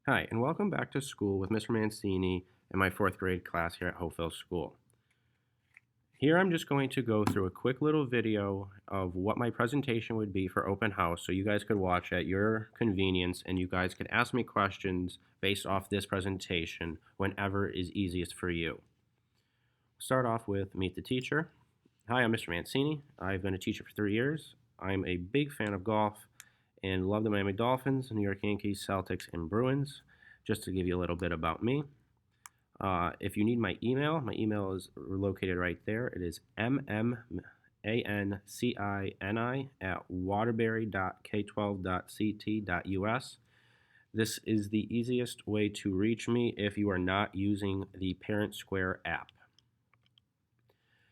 Hi, and welcome back to school with Mr. Mancini and my fourth grade class here at Hopeville School. Here I'm just going to go through a quick little video of what my presentation would be for open house so you guys could watch at your convenience and you guys could ask me questions based off this presentation whenever is easiest for you. Start off with Meet the Teacher. Hi, I'm Mr. Mancini. I've been a teacher for 3 years. I'm a big fan of golf and love the Miami Dolphins, New York Yankees, Celtics, and Bruins. Just to give you a little bit about me. If you need my email is located right there. It is mmmancini@waterbury.k12.ct.us. This is the easiest way to reach me if you are not using the Parent Square app.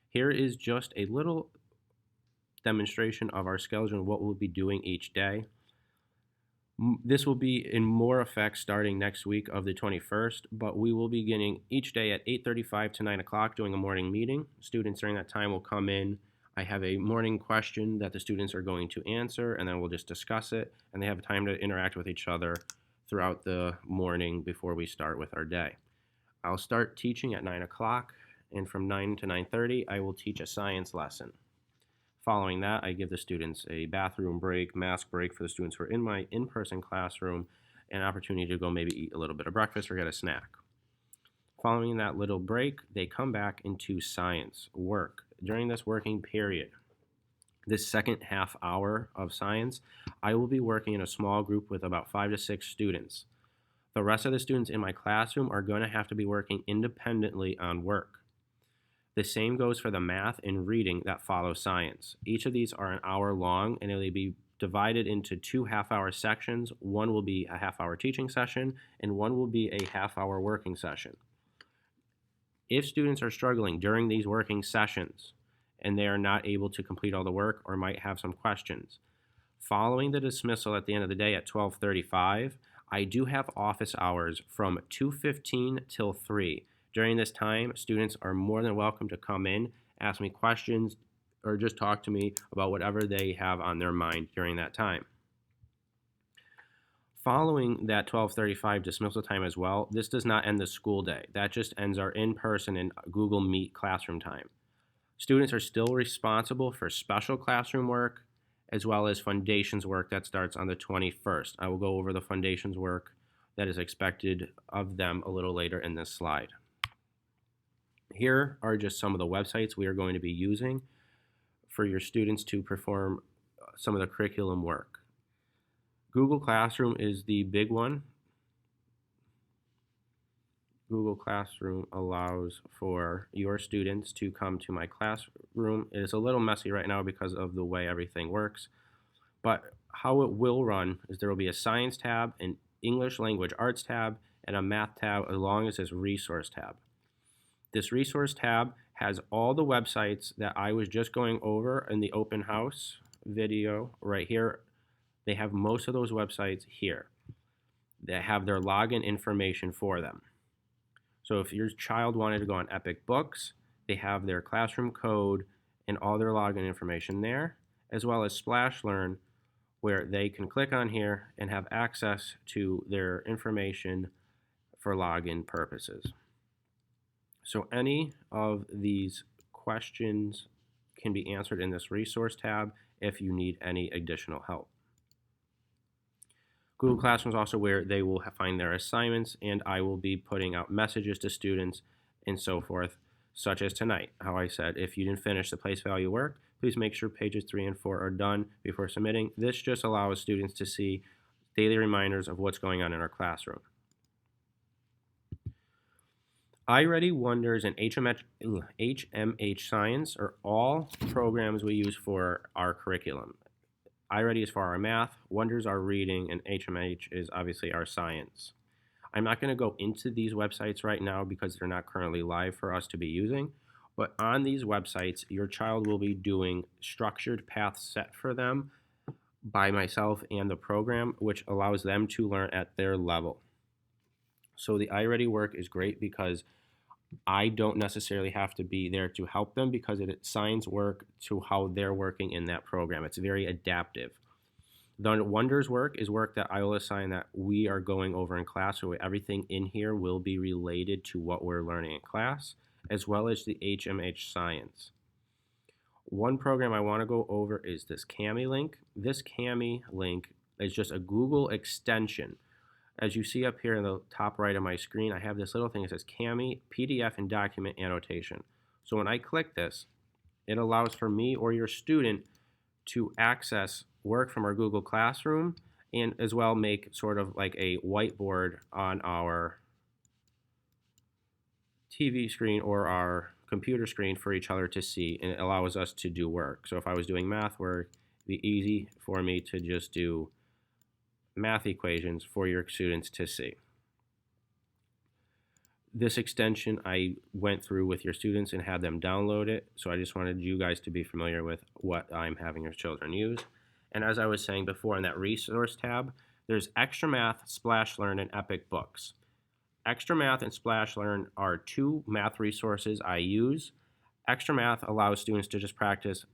Here is just a little demonstration of our schedule and what we'll be doing each day. This will be in more effect starting next week of the 21st, but we will be beginning each day at 8:35 to 9 o'clock doing a morning meeting. Students during that time will come in. I have a morning question that the students are going to answer, and then we'll just discuss it, and they have time to interact with each other throughout the morning before we start with our day. I'll start teaching at 9 o'clock, and from 9 to 9:30, I will teach a science lesson. Following that, I give the students a bathroom break, mask break for the students who are in my in-person classroom, an opportunity to go maybe eat a little bit of breakfast or get a snack. Following that little break, they come back into science work. During this working period, this second half hour of science, I will be working in a small group with about 5 to 6 students. The rest of the students in my classroom are going to have to be working independently on work. The same goes for the math and reading that follow science. Each of these are an hour long, and it'll be divided into 2 half-hour sections. One will be a half-hour teaching session, and one will be a half-hour working session. If students are struggling during these working sessions and they are not able to complete all the work or might have some questions, following the dismissal at the end of the day at 12:35, I do have office hours from 2:15 till 3. During this time, students are more than welcome to come in, ask me questions, or just talk to me about whatever they have on their mind during that time. Following that 12:35 dismissal time as well, this does not end the school day. That just ends our in-person and Google Meet classroom time. Students are still responsible for special classroom work as well as foundations work that starts on the 21st. I will go over the foundations work that is expected of them a little later in this slide. Here are just some of the websites we are going to be using for your students to perform some of the curriculum work. Google Classroom is the big one. Google Classroom allows for your students to come to my classroom. It is a little messy right now because of the way everything works, but how it will run is there will be a science tab, an English language arts tab, and a math tab along as this resource tab. This resource tab has all the websites that I was just going over in the open house video right here. They have most of those websites here. They have their login information for them. So if your child wanted to go on Epic Books, they have their classroom code and all their login information there, as well as Splash Learn, where they can click on here and have access to their information for login purposes. So any of these questions can be answered in this resource tab if you need any additional help. Google Classroom is also where they will find their assignments, and I will be putting out messages to students and so forth, such as tonight. How I said, if you didn't finish the place value work, please make sure pages 3 and 4 are done before submitting. This just allows students to see daily reminders of what's going on in our classroom. iReady, Wonders, and HMH Science are all programs we use for our curriculum. iReady is for our math, Wonders our reading, and HMH is obviously our science. I'm not going to go into these websites right now because they're not currently live for us to be using, but on these websites, your child will be doing structured paths set for them by myself and the program, which allows them to learn at their level. So the iReady work is great because I don't necessarily have to be there to help them because it assigns work to how they're working in that program. It's very adaptive. The wonders work is work that I will assign that we are going over in class, so everything in here will be related to what we're learning in class, as well as the HMH science. One program I want to go over is this Kami link. This Kami link is just a Google extension. As you see up here in the top right of my screen, I have this little thing that says Kami PDF and document annotation. So when I click this, it allows for me or your student to access work from our Google Classroom and as well make sort of like a whiteboard on our TV screen or our computer screen for each other to see, and it allows us to do work. So if I was doing math work, it'd be easy for me to just do math equations for your students to see. This extension I went through with your students and had them download it, so I just wanted you guys to be familiar with what I'm having your children use. And as I was saying before, in that resource tab, there's Extra Math, Splash Learn, and Epic Books. Extra Math and Splash Learn are two math resources I use. Extra Math allows students to just practice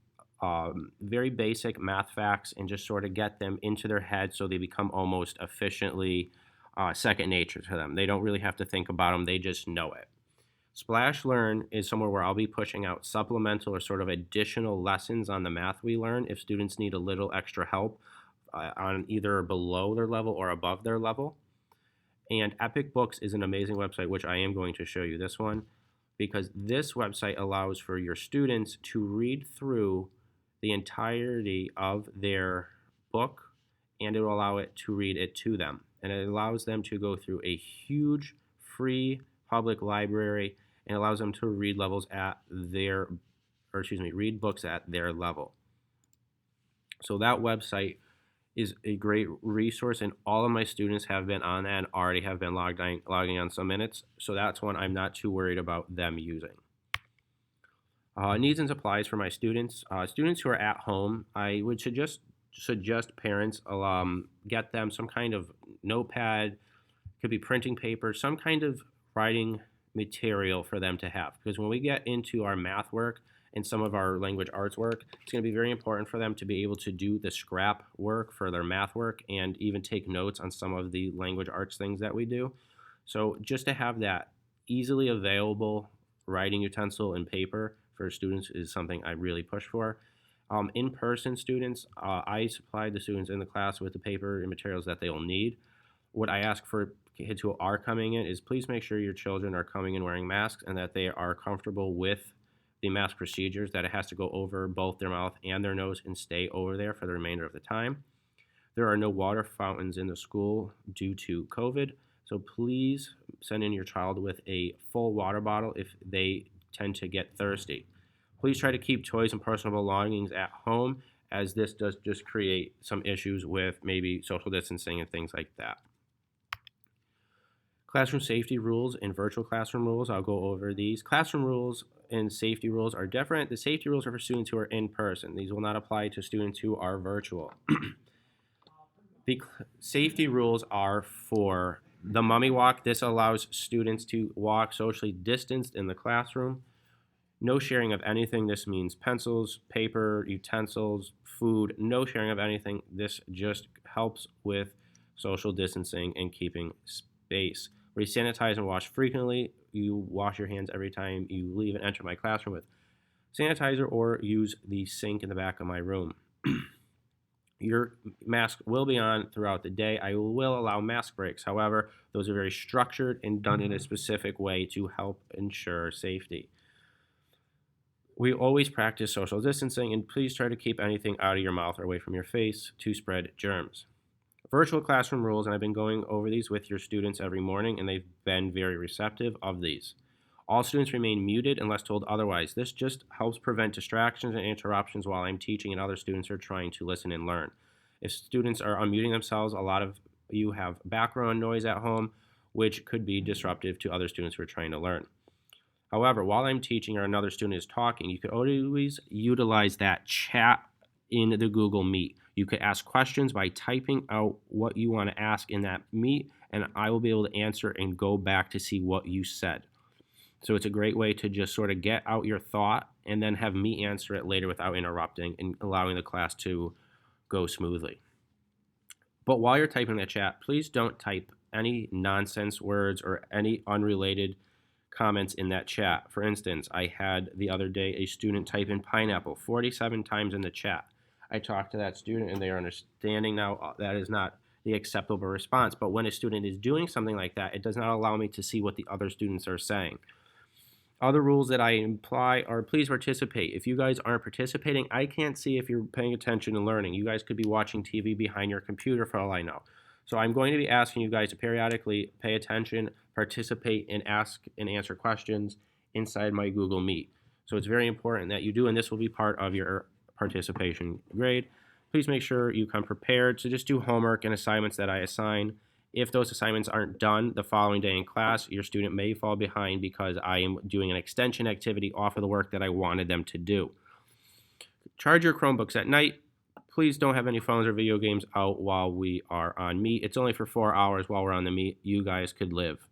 very basic math facts and just sort of get them into their head so they become almost efficiently second nature to them. They don't really have to think about them, they just know it. Splash Learn is somewhere where I'll be pushing out supplemental or sort of additional lessons on the math we learn if students need a little extra help on either below their level or above their level. And Epic Books is an amazing website, which I am going to show you this one, because this website allows for your students to read through the entirety of their book, and it will allow it to read it to them. And it allows them to go through a huge free public library and allows them to read read books at their level. So that website is a great resource, and all of my students have been on that and already have been logging on some minutes, so that's one I'm not too worried about them using. Needs and supplies for my students. Students who are at home, I would suggest parents get them some kind of notepad, could be printing paper, some kind of writing material for them to have, because when we get into our math work and some of our language arts work, it's going to be very important for them to be able to do the scrap work for their math work and even take notes on some of the language arts things that we do. So just to have that easily available writing utensil and paper for students is something I really push for. In-person students, I supply the students in the class with the paper and materials that they will need. What I ask for kids who are coming in is please make sure your children are coming in wearing masks and that they are comfortable with the mask procedures, that it has to go over both their mouth and their nose and stay over there for the remainder of the time. There are no water fountains in the school due to COVID, so please send in your child with a full water bottle if they tend to get thirsty. Please try to keep toys and personal belongings at home, as this does just create some issues with maybe social distancing and things like that. Classroom safety rules and virtual classroom rules, I'll go over these. Classroom rules and safety rules are different. The safety rules are for students who are in person. These will not apply to students who are virtual. The safety rules are for the mummy walk. This allows students to walk socially distanced in the classroom. No sharing of anything. This means pencils, paper, utensils, food. No sharing of anything. This just helps with social distancing and keeping space. We sanitize and wash frequently. You wash your hands every time you leave and enter my classroom with sanitizer, or use the sink in the back of my room. Your mask will be on throughout the day. I will allow mask breaks. However, those are very structured and done in a specific way to help ensure safety. We always practice social distancing, and please try to keep anything out of your mouth or away from your face to spread germs. Virtual classroom rules, and I've been going over these with your students every morning, and they've been very receptive of these. All students remain muted unless told otherwise. This just helps prevent distractions and interruptions while I'm teaching and other students are trying to listen and learn. If students are unmuting themselves, a lot of you have background noise at home, which could be disruptive to other students who are trying to learn. However, while I'm teaching or another student is talking, you could always utilize that chat in the Google Meet. You could ask questions by typing out what you want to ask in that Meet, and I will be able to answer and go back to see what you said. So it's a great way to just sort of get out your thought and then have me answer it later without interrupting and allowing the class to go smoothly. But while you're typing that chat, please don't type any nonsense words or any unrelated comments in that chat. For instance, I had the other day a student type in pineapple 47 times in the chat. I talked to that student and they are understanding now that is not the acceptable response. But when a student is doing something like that, it does not allow me to see what the other students are saying. Other rules that I imply are please participate. If you guys aren't participating, I can't see if you're paying attention and learning. You guys could be watching TV behind your computer for all I know. So I'm going to be asking you guys to periodically pay attention, participate, and ask and answer questions inside my Google Meet. So it's very important that you do, and this will be part of your participation grade. Please make sure you come prepared. So just do homework and assignments that I assign. If those assignments aren't done the following day in class, your student may fall behind because I am doing an extension activity off of the work that I wanted them to do. Charge your Chromebooks at night. Please don't have any phones or video games out while we are on Meet. It's only for 4 hours while we're on the Meet. You guys could live.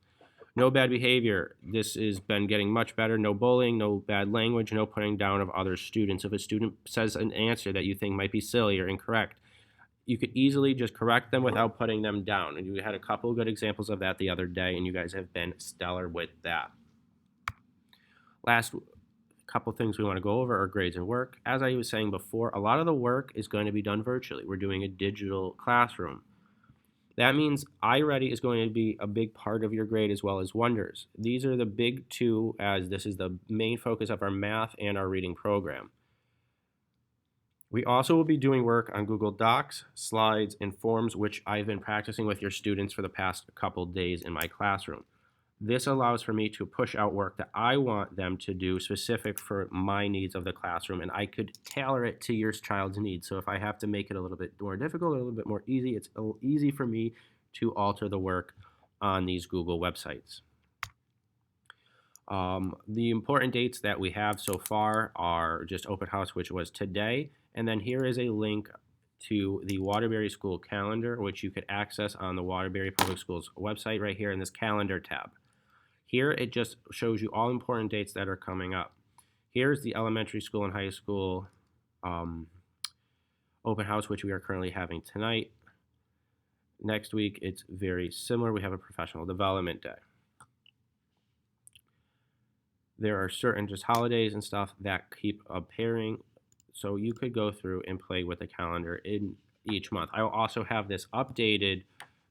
No bad behavior. This has been getting much better. No bullying, no bad language, no putting down of other students. If a student says an answer that you think might be silly or incorrect, you could easily just correct them without putting them down. And you had a couple of good examples of that the other day, and you guys have been stellar with that. Last couple things we want to go over are grades and work. As I was saying before, a lot of the work is going to be done virtually. We're doing a digital classroom. That means iReady is going to be a big part of your grade as well as Wonders. These are the big two, as this is the main focus of our math and our reading program. We also will be doing work on Google Docs, slides, and forms, which I've been practicing with your students for the past couple days in my classroom. This allows for me to push out work that I want them to do specific for my needs of the classroom, and I could tailor it to your child's needs. So if I have to make it a little bit more difficult or a little bit more easy, it's easy for me to alter the work on these Google websites. The important dates that we have so far are just open house, which was today, and then here is a link to the Waterbury School calendar, which you could access on the Waterbury Public Schools website right here in this calendar tab. Here it just shows you all important dates that are coming up. Here's the elementary school and high school open house, which we are currently having tonight. Next week it's very similar. We have a professional development day. There are certain just holidays and stuff that keep appearing, so you could go through and play with the calendar in each month. I will also have this updated.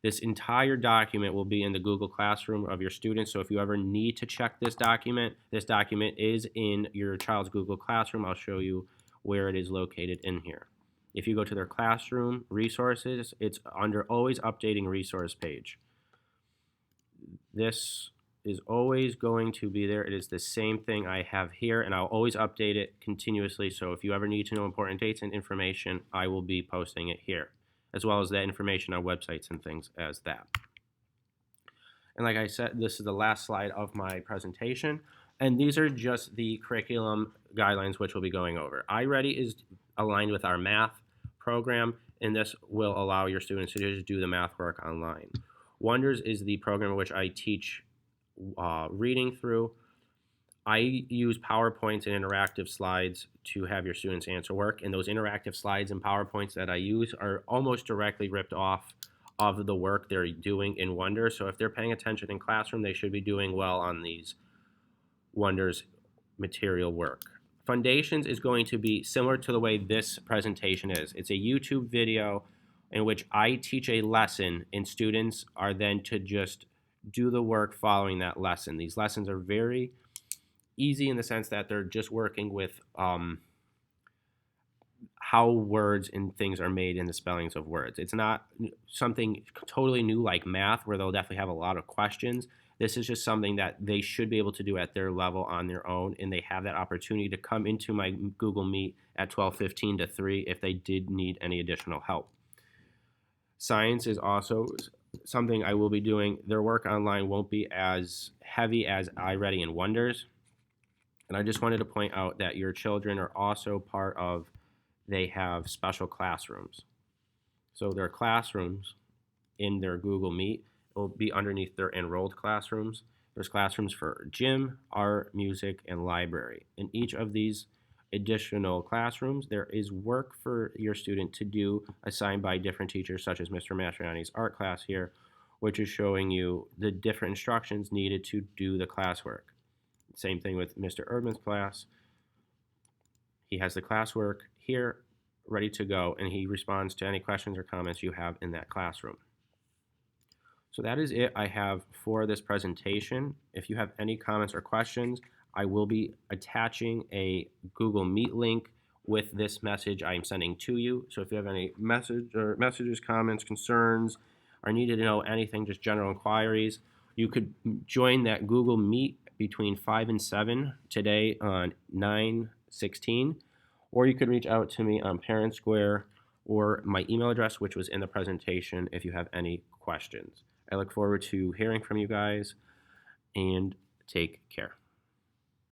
This entire document will be in the Google Classroom of your students, so if you ever need to check this document is in your child's Google Classroom. I'll show you where it is located in here. If you go to their classroom resources, it's under always updating resource page. This is always going to be there. It is the same thing I have here, and I'll always update it continuously. So if you ever need to know important dates and information, I will be posting it here, as well as that information on websites and things as that. And like I said, this is the last slide of my presentation, and these are just the curriculum guidelines which we'll be going over. iReady is aligned with our math program, and this will allow your students to just do the math work online. Wonders is the program in which I teach reading through. I use PowerPoints and interactive slides to have your students answer work, and those interactive slides and PowerPoints that I use are almost directly ripped off of the work they're doing in Wonders. So if they're paying attention in classroom, they should be doing well on these Wonders material work. Foundations is going to be similar to the way this presentation is. It's a YouTube video in which I teach a lesson, and students are then to just do the work following that lesson. These lessons are very easy in the sense that they're just working with how words and things are made in the spellings of words. It's not something totally new like math where they'll definitely have a lot of questions. This is just something that they should be able to do at their level on their own, and they have that opportunity to come into my Google Meet at 12:15 to 3 if they did need any additional help. Science is also something I will be doing. Their work online won't be as heavy as iReady and Wonders. And I just wanted to point out that your children are also part of, they have special classrooms. So their classrooms in their Google Meet will be underneath their enrolled classrooms. There's classrooms for gym, art, music, and library. And each of these additional classrooms. There is work for your student to do assigned by different teachers, such as Mr. Mastriani's art class here, which is showing you the different instructions needed to do the classwork. Same thing with Mr. Erdman's class. He has the classwork here ready to go, and he responds to any questions or comments you have in that classroom. So that is it I have for this presentation. If you have any comments or questions, I will be attaching a Google Meet link with this message I am sending to you. So if you have any messages, comments, concerns, or needed to know anything, just general inquiries, you could join that Google Meet between 5 and 7 today on 9/16, or you could reach out to me on Parent Square or my email address, which was in the presentation, if you have any questions. I look forward to hearing from you guys, and take care.